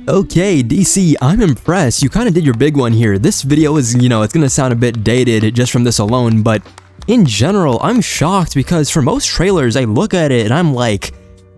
Okay, DC, I'm impressed. You kind of did your big one here. This video is, it's gonna sound a bit dated just from this alone, but in general, I'm shocked because for most trailers, I look at it and I'm like,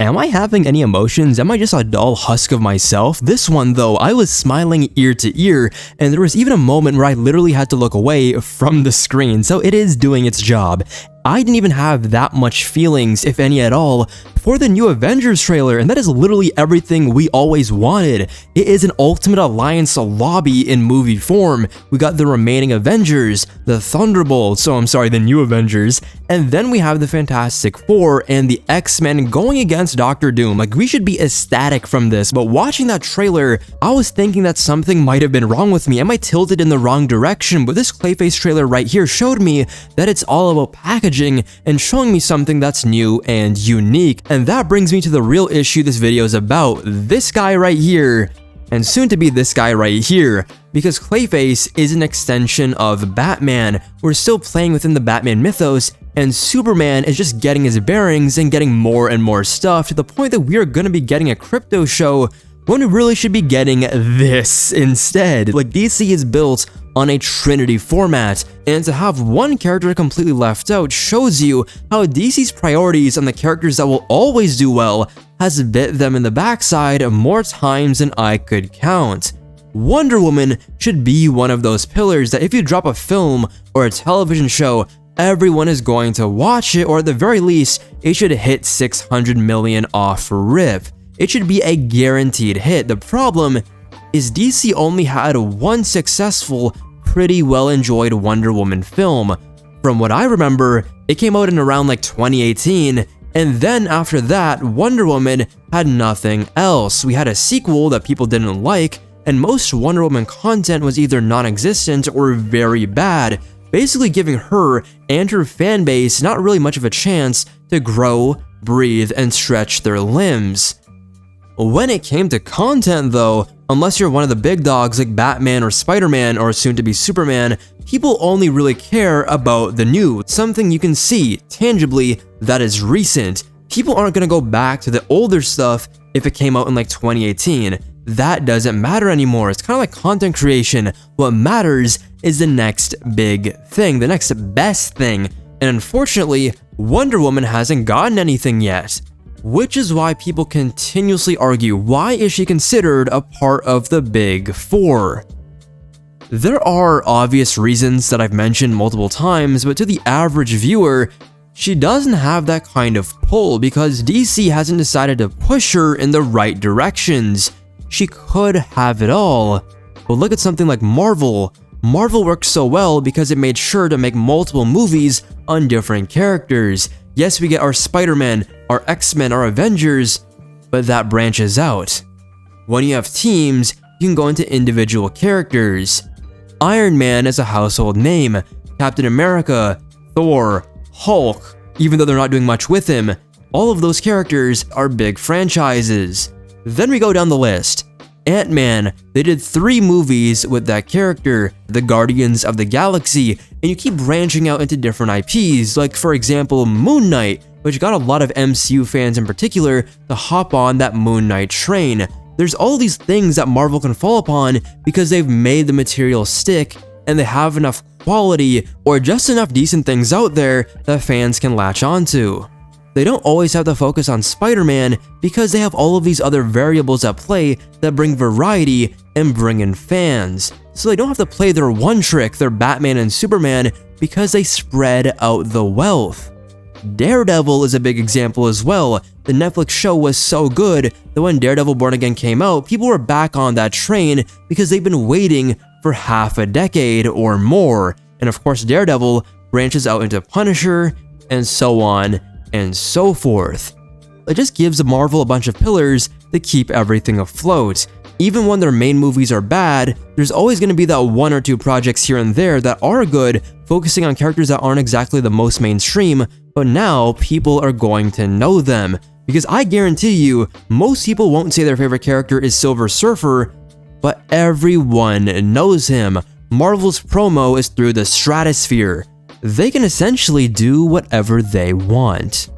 am I having any emotions? Am I just a dull husk of myself? This one, though, I was smiling ear to ear, and there was even a moment where I literally had to look away from the screen, so it is doing its job. I didn't even have that much feelings, if any at all, for the new Avengers trailer, and that is literally everything we always wanted. It is an Ultimate Alliance lobby in movie form. We got the remaining Avengers, the Thunderbolts, the new Avengers, and then we have the Fantastic Four and the X-Men going against Doctor Doom. Like, we should be ecstatic from this, but watching that trailer, I was thinking that something might have been wrong with me. Am I tilted in the wrong direction? But this Clayface trailer right here showed me that it's all about packaging and showing me something that's new and unique. And that brings me to the real issue this video is about. This guy right here, and soon to be this guy right here, because Clayface is an extension of Batman. We're still playing within the Batman mythos, and Superman is just getting his bearings and getting more and more stuff to the point that we are going to be getting a crypto show when we really should be getting this instead. Like, DC is built on a Trinity format, and to have one character completely left out shows you how DC's priorities on the characters that will always do well has bit them in the backside more times than I could count. Wonder Woman should be one of those pillars that if you drop a film or a television show, everyone is going to watch it, or at the very least, it should hit 600 million off rip. It should be a guaranteed hit. The problem is DC only had one successful, pretty well enjoyed Wonder Woman film. From what I remember, it came out in around like 2018, and then after that, Wonder Woman had nothing else. We had a sequel that people didn't like, and most Wonder Woman content was either non-existent or very bad, basically giving her and her fanbase not really much of a chance to grow, breathe, and stretch their limbs. When it came to content though, unless you're one of the big dogs like Batman or Spider-Man or soon to be Superman, people only really care about the new, something you can see tangibly that is recent. People aren't gonna go back to the older stuff if it came out in like 2018. That doesn't matter anymore. It's kind of like content creation. What matters is the next big thing, the next best thing. And unfortunately, Wonder Woman hasn't gotten anything yet. Which is why people continuously argue, why is she considered a part of the Big Four? There are obvious reasons that I've mentioned multiple times, but to the average viewer, she doesn't have that kind of pull because DC hasn't decided to push her in the right directions. She could have it all, but look at something like Marvel. Marvel worked so well because it made sure to make multiple movies on different characters. Yes, we get our Spider-Man, our X-Men, our Avengers, but that branches out. When you have teams, you can go into individual characters. Iron Man is a household name. Captain America, Thor, Hulk, even though they're not doing much with him, all of those characters are big franchises. Then we go down the list. Ant-Man, they did 3 movies with that character, the Guardians of the Galaxy, and you keep branching out into different IPs, like for example Moon Knight, which got a lot of MCU fans in particular to hop on that Moon Knight train. There's all these things that Marvel can fall upon because they've made the material stick and they have enough quality or just enough decent things out there that fans can latch onto. They don't always have to focus on Spider-Man because they have all of these other variables at play that bring variety and bring in fans. So they don't have to play their one trick, their Batman and Superman, because they spread out the wealth. Daredevil is a big example as well. The Netflix show was so good that when Daredevil Born Again came out, people were back on that train because they've been waiting for half a decade or more. And of course, Daredevil branches out into Punisher and so on and so forth. It just gives Marvel a bunch of pillars to keep everything afloat. Even when their main movies are bad, there's always going to be that 1 or 2 projects here and there that are good, focusing on characters that aren't exactly the most mainstream, but now people are going to know them. Because I guarantee you, most people won't say their favorite character is Silver Surfer, but everyone knows him. Marvel's promo is through the stratosphere. They can essentially do whatever they want.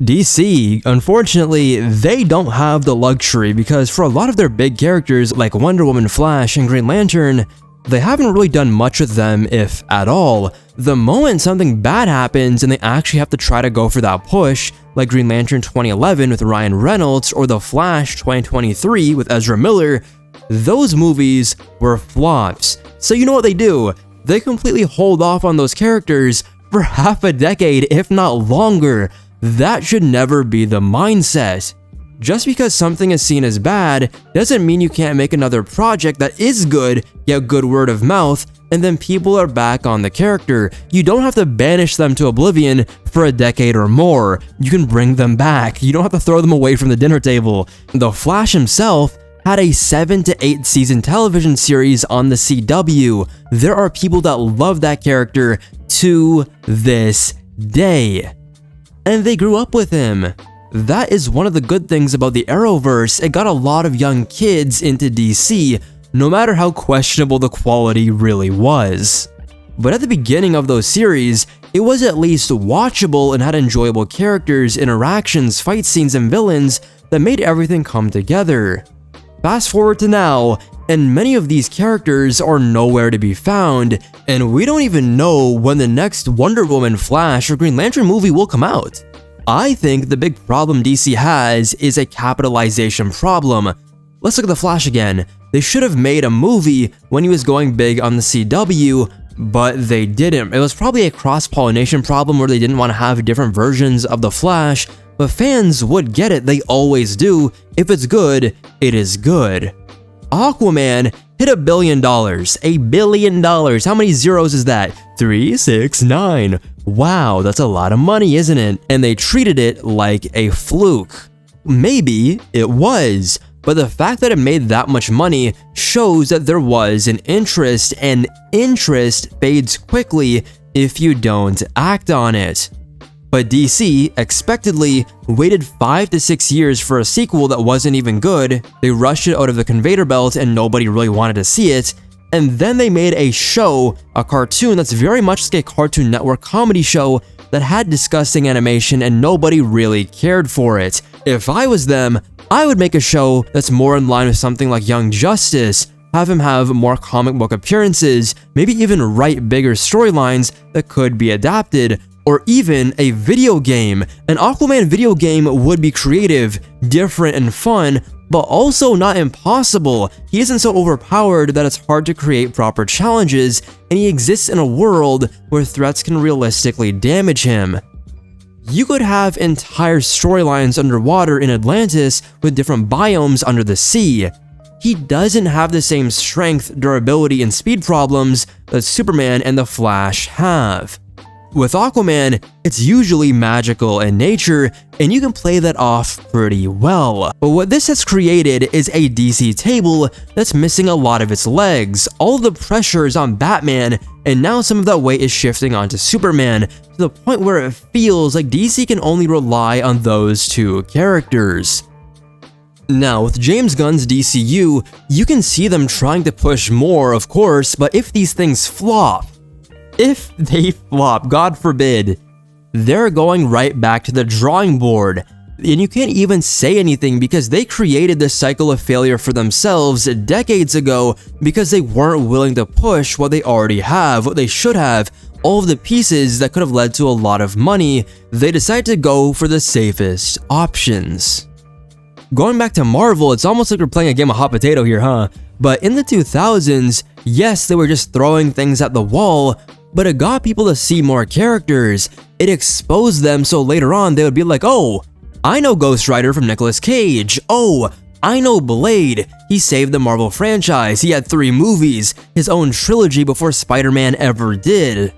DC, unfortunately, they don't have the luxury because for a lot of their big characters like Wonder Woman, Flash, and Green Lantern, they haven't really done much with them, if at all. The moment something bad happens and they actually have to try to go for that push, like Green Lantern 2011 with Ryan Reynolds or The Flash 2023 with Ezra Miller, those movies were flops. So you know what they do? They completely hold off on those characters for half a decade, if not longer. That should never be the mindset. Just because something is seen as bad doesn't mean you can't make another project that is good, get good word of mouth, and then people are back on the character. You don't have to banish them to oblivion for a decade or more. You can bring them back. You don't have to throw them away from the dinner table. The Flash himself had a 7 to 8 season television series on the CW. There are people that love that character to this day. And they grew up with him. That is one of the good things about the Arrowverse. It got a lot of young kids into DC, no matter how questionable the quality really was. But at the beginning of those series, it was at least watchable and had enjoyable characters, interactions, fight scenes, and villains that made everything come together. Fast forward to now, and many of these characters are nowhere to be found, and we don't even know when the next Wonder Woman, Flash, or Green Lantern movie will come out. I think the big problem DC has is a capitalization problem. Let's look at The Flash again. They should have made a movie when he was going big on the CW, but they didn't. It was probably a cross-pollination problem where they didn't want to have different versions of The Flash, but fans would get it, they always do. If it's good, it is good. Aquaman hit $1 billion. $1 billion. How many zeros is that? 3, 6, 9. Wow, that's a lot of money, isn't it? And they treated it like a fluke. Maybe it was, but the fact that it made that much money shows that there was an interest, and interest fades quickly if you don't act on it. But DC, expectedly, waited 5 to 6 years for a sequel that wasn't even good. They rushed it out of the conveyor belt and nobody really wanted to see it. And then they made a show, a cartoon that's very much like a Cartoon Network comedy show that had disgusting animation and nobody really cared for it. If I was them, I would make a show that's more in line with something like Young Justice, have him have more comic book appearances, maybe even write bigger storylines that could be adapted, or even a video game. An Aquaman video game would be creative, different, and fun, but also not impossible. He isn't so overpowered that it's hard to create proper challenges, and he exists in a world where threats can realistically damage him. You could have entire storylines underwater in Atlantis with different biomes under the sea. He doesn't have the same strength, durability, and speed problems that Superman and the Flash have. With Aquaman, it's usually magical in nature, and you can play that off pretty well. But what this has created is a DC table that's missing a lot of its legs. All of the pressure is on Batman, and now some of that weight is shifting onto Superman, to the point where it feels like DC can only rely on those two characters. Now, with James Gunn's DCU, you can see them trying to push more, of course, but if these things flop, if they flop, God forbid, they're going right back to the drawing board. And you can't even say anything because they created this cycle of failure for themselves decades ago because they weren't willing to push what they already have, what they should have, all of the pieces that could have led to a lot of money. They decided to go for the safest options. Going back to Marvel, it's almost like we're playing a game of hot potato here, huh? But in the 2000s, yes, they were just throwing things at the wall, but it got people to see more characters. It exposed them so later on they would be like, oh, I know Ghost Rider from Nicolas Cage. Oh, I know Blade. He saved the Marvel franchise. He had 3 movies, his own trilogy before Spider-Man ever did.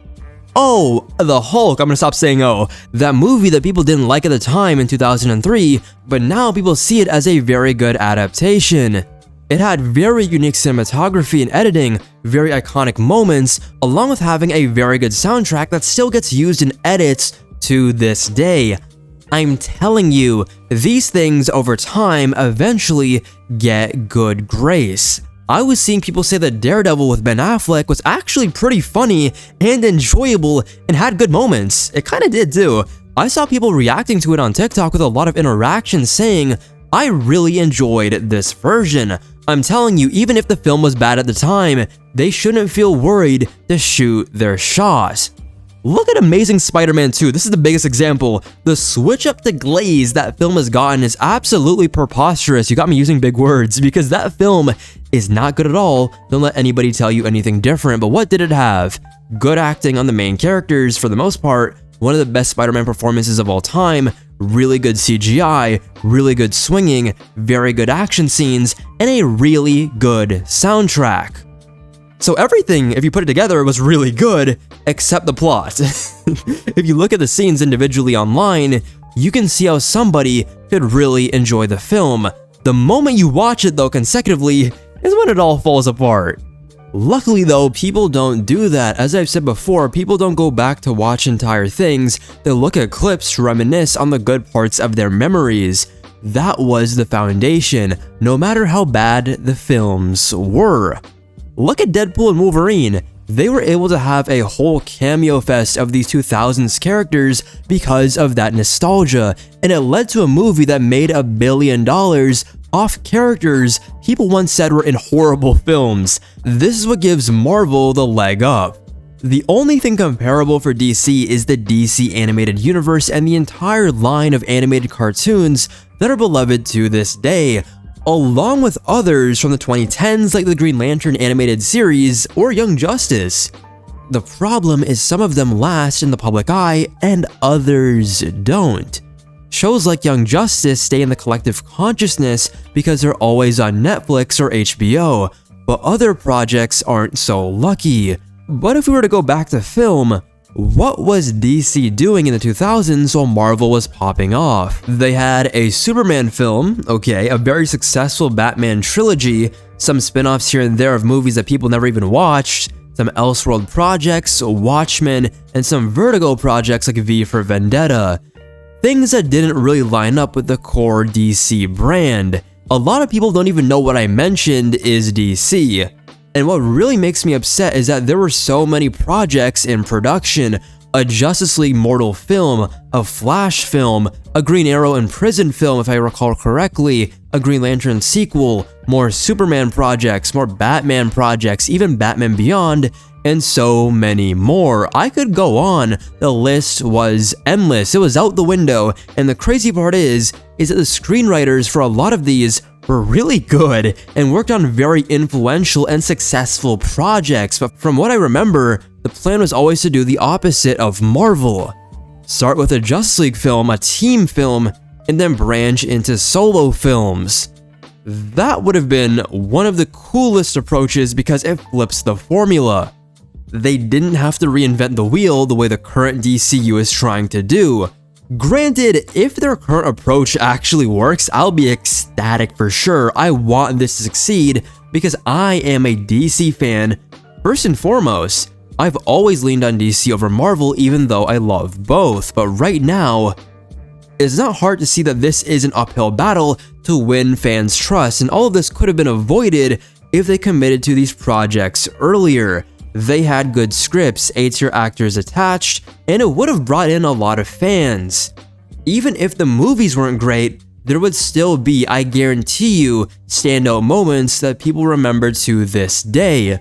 Oh, the Hulk, I'm gonna stop saying oh. That movie that people didn't like at the time in 2003, but now people see it as a very good adaptation. It had very unique cinematography and editing, very iconic moments, along with having a very good soundtrack that still gets used in edits to this day. I'm telling you, these things over time eventually get good grace. I was seeing people say that Daredevil with Ben Affleck was actually pretty funny and enjoyable and had good moments. It kinda did too. I saw people reacting to it on TikTok with a lot of interaction saying, "I really enjoyed this version. I'm telling you, even if the film was bad at the time, they shouldn't feel worried to shoot their shot." Look at Amazing Spider-Man 2, this is the biggest example. The switch up to glaze that film has gotten is absolutely preposterous. You got me using big words, because that film is not good at all. Don't let anybody tell you anything different, but what did it have? Good acting on the main characters for the most part, one of the best Spider-Man performances of all time, really good CGI, really good swinging, very good action scenes, and a really good soundtrack. So everything, if you put it together, was really good, except the plot. If you look at the scenes individually online, you can see how somebody could really enjoy the film. The moment you watch it, though, consecutively, is when it all falls apart. Luckily, though, people don't do that. As I've said before, people don't go back to watch entire things. They look at clips to reminisce on the good parts of their memories. That was the foundation, no matter how bad the films were. Look at Deadpool and Wolverine. They were able to have a whole cameo fest of these 2000s characters because of that nostalgia, and it led to a movie that made $1 billion off characters people once said were in horrible films. This is what gives Marvel the leg up. The only thing comparable for DC is the DC animated universe and the entire line of animated cartoons that are beloved to this day, along with others from the 2010s like the Green Lantern animated series or Young Justice. The problem is some of them last in the public eye and others don't. Shows like Young Justice stay in the collective consciousness because they're always on Netflix or HBO, but other projects aren't so lucky. But if we were to go back to film, what was DC doing in the 2000s while Marvel was popping off? They had a Superman film, okay, a very successful Batman trilogy, some spin-offs here and there of movies that people never even watched, some Elseworld projects, Watchmen, and some Vertigo projects like V for Vendetta. Things that didn't really line up with the core DC brand. A lot of people don't even know what I mentioned is DC. And what really makes me upset is that there were so many projects in production: a Justice League Mortal film, a Flash film, a Green Arrow in Prison film if I recall correctly, a Green Lantern sequel, more Superman projects, more Batman projects, even Batman Beyond, and so many more. I could go on, the list was endless, it was out the window, and the crazy part is that the screenwriters for a lot of these were really good and worked on very influential and successful projects, but from what I remember, the plan was always to do the opposite of Marvel. Start with a Justice League film, a team film, and then branch into solo films. That would have been one of the coolest approaches because it flips the formula. They didn't have to reinvent the wheel the way the current DCU is trying to do. Granted, if their current approach actually works, I'll be ecstatic for sure. I want this to succeed because I am a DC fan first and foremost. I've always leaned on DC over Marvel even though I love both, but right now, it's not hard to see that this is an uphill battle to win fans' trust, and all of this could have been avoided if they committed to these projects earlier. They had good scripts, A-tier actors attached, and it would have brought in a lot of fans. Even if the movies weren't great, there would still be, I guarantee you, standout moments that people remember to this day.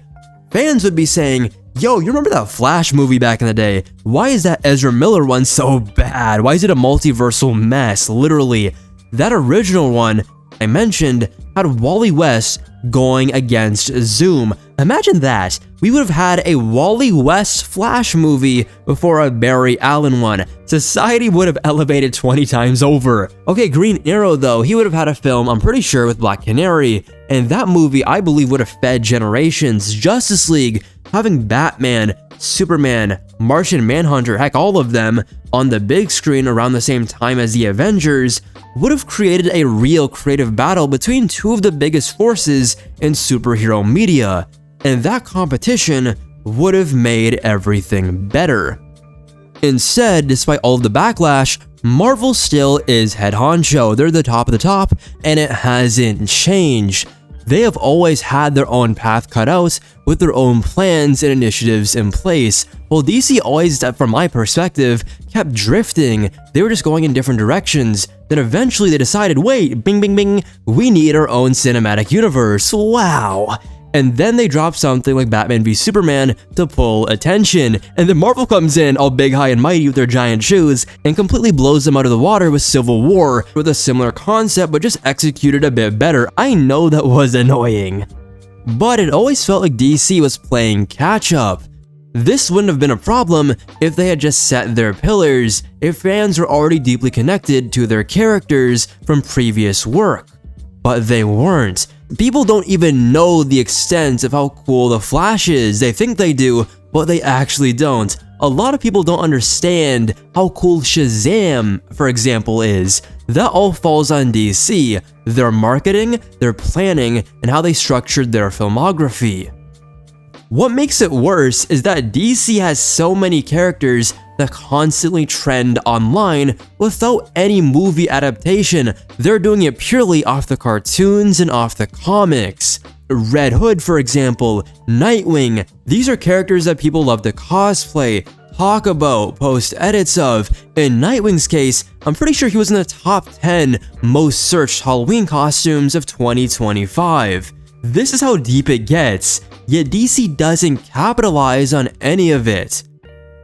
Fans would be saying, "Yo, you remember that Flash movie back in the day? Why is that Ezra Miller one so bad? Why is it a multiversal mess?" Literally, that original one I mentioned had Wally West going against Zoom. Imagine that. We would have had a Wally West Flash movie before a Barry Allen one. Society would have elevated 20 times over. Okay, Green Arrow though, he would have had a film, I'm pretty sure, with Black Canary, and that movie I believe would have fed generations. Justice League, having Batman, Superman, Martian Manhunter, heck, all of them on the big screen around the same time as the Avengers would have created a real creative battle between two of the biggest forces in superhero media, and that competition would have made everything better. Instead, despite all of the backlash, Marvel still is head honcho. They're the top of the top, and it hasn't changed. They have always had their own path cut out with their own plans and initiatives in place, while DC always, from my perspective, kept drifting. They were just going in different directions. Then eventually they decided, wait, bing bing bing, we need our own cinematic universe, wow. And then they drop something like Batman v Superman to pull attention, and then Marvel comes in all big, high, and mighty with their giant shoes and completely blows them out of the water with Civil War, with a similar concept but just executed a bit better. I know that was annoying, but it always felt like DC was playing catch-up. This wouldn't have been a problem if they had just set their pillars, if fans were already deeply connected to their characters from previous work. But they weren't. People don't even know the extent of how cool the Flash is. They think they do, but they actually don't. A lot of people don't understand how cool Shazam, for example, is. That all falls on DC, their marketing, their planning, and how they structured their filmography. What makes it worse is that DC has so many characters that constantly trend online without any movie adaptation. They're doing it purely off the cartoons and off the comics. Red Hood, for example, Nightwing, these are characters that people love to cosplay, talk about, post edits of. In Nightwing's case, I'm pretty sure he was in the top 10 most searched Halloween costumes of 2025. This is how deep it gets, yet DC doesn't capitalize on any of it.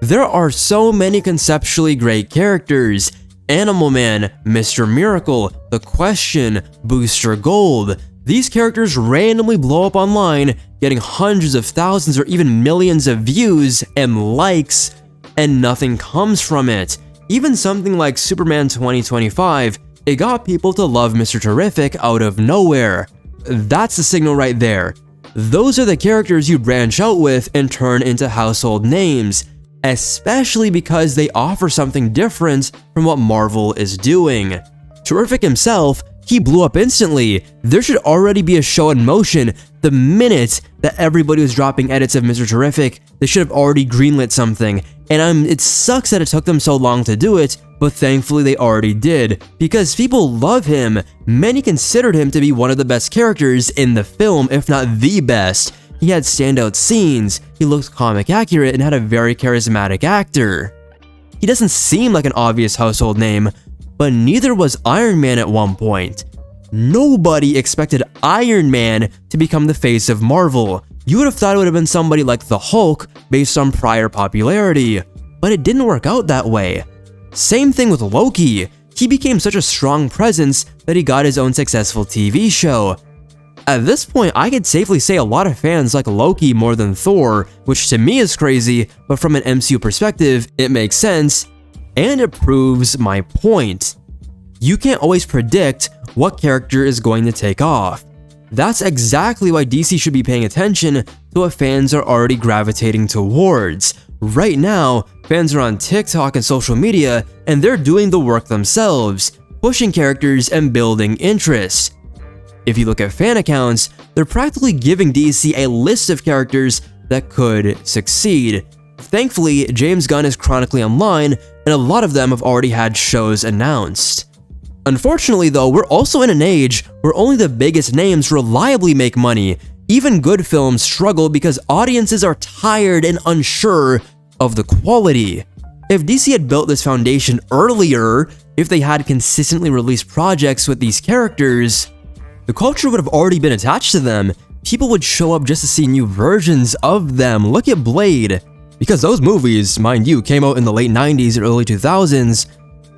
There are so many conceptually great characters: Animal Man, Mr. Miracle, The Question, Booster Gold. These characters randomly blow up online, getting hundreds of thousands or even millions of views and likes, and nothing comes from it. Even something like Superman 2025, it got people to love Mr. Terrific out of nowhere. That's the signal right there. Those are the characters you branch out with and turn into household names, especially because they offer something different from what Marvel is doing. Terrific himself, he blew up instantly. There should already be a show in motion. The minute that everybody was dropping edits of Mr. Terrific, they should have already greenlit something. And it sucks that it took them so long to do it, but thankfully they already did, because people love him. Many considered him to be one of the best characters in the film, if not the best. He had standout scenes, he looked comic accurate, and had a very charismatic actor. He doesn't seem like an obvious household name, but neither was Iron Man at one point. Nobody expected Iron Man to become the face of Marvel. You would have thought it would have been somebody like the Hulk based on prior popularity, but it didn't work out that way. Same thing with Loki. He became such a strong presence that he got his own successful TV show. At this point, I could safely say a lot of fans like Loki more than Thor, which to me is crazy, but from an MCU perspective, it makes sense, and it proves my point. You can't always predict what character is going to take off. That's exactly why DC should be paying attention to what fans are already gravitating towards. Right now, fans are on TikTok and social media, and they're doing the work themselves, pushing characters and building interest. If you look at fan accounts, they're practically giving DC a list of characters that could succeed. Thankfully, James Gunn is chronically online, and a lot of them have already had shows announced. Unfortunately though, we're also in an age where only the biggest names reliably make money. Even good films struggle because audiences are tired and unsure of the quality. If DC had built this foundation earlier, if they had consistently released projects with these characters, the culture would have already been attached to them. People would show up just to see new versions of them. Look at Blade. Because those movies, mind you, came out in the late 90s and early 2000s,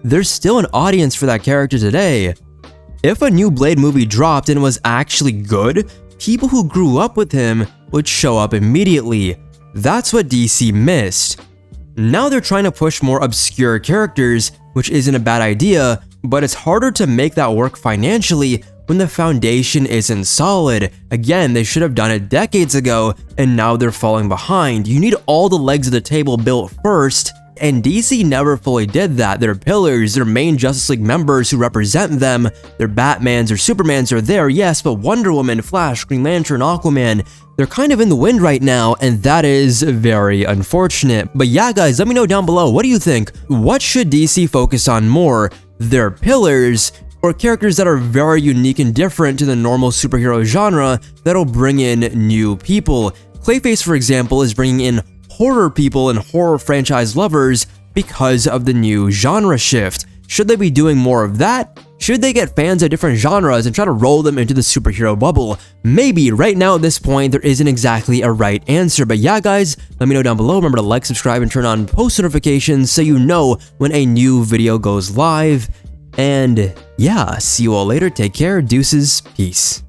there's still an audience for that character today. If a new Blade movie dropped and was actually good, people who grew up with him would show up immediately. That's what DC missed. Now they're trying to push more obscure characters, which isn't a bad idea, but it's harder to make that work financially when the foundation isn't solid. Again, they should have done it decades ago, and now they're falling behind. You need all the legs of the table built first, and DC never fully did that. Their pillars, their main Justice League members who represent them, their Batmans or Supermans are there, yes, but Wonder Woman, Flash, Green Lantern, Aquaman, they're kind of in the wind right now, and that is very unfortunate. But yeah, guys, let me know down below, what do you think? What should DC focus on more? Their pillars or characters that are very unique and different to the normal superhero genre that'll bring in new people. Clayface, for example, is bringing in horror people and horror franchise lovers because of the new genre shift. Should they be doing more of that? Should they get fans of different genres and try to roll them into the superhero bubble? Maybe. Right now at this point, there isn't exactly a right answer. But yeah, guys, let me know down below. Remember to like, subscribe, and turn on post notifications so you know when a new video goes live. And yeah, see you all later. Take care. Deuces. Peace.